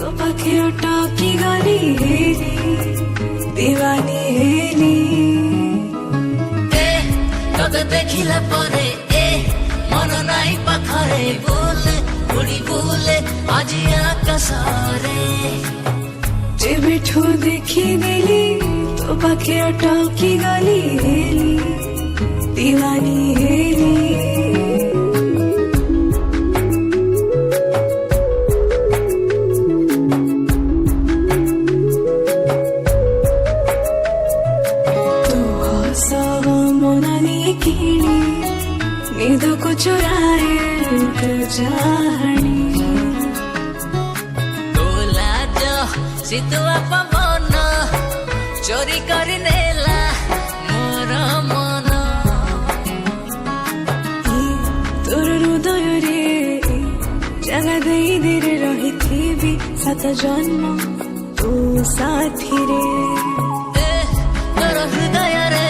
तो पाखे अटकी गली हेली दीवानी हेली तोते देखिला परे मन नाई पाखरे बुले उड़ी बुले आज आकाशरे जेबेठू देखी देली तो पाखे अटकी गली हेली दीवानी हेली नींद को चुराए जानी तोला जो सितुआ पवन चोरी करी नेला मोर मन तोर हृदय रे जगह देई देरे रही थी सात जन्म तू साथी रे तोर हृदय रे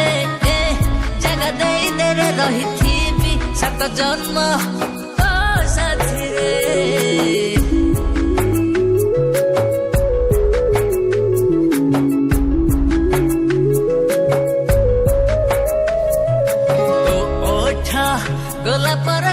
जगह देई देरे रही सात जन्म तो साथी रे तो ओठा गोला पर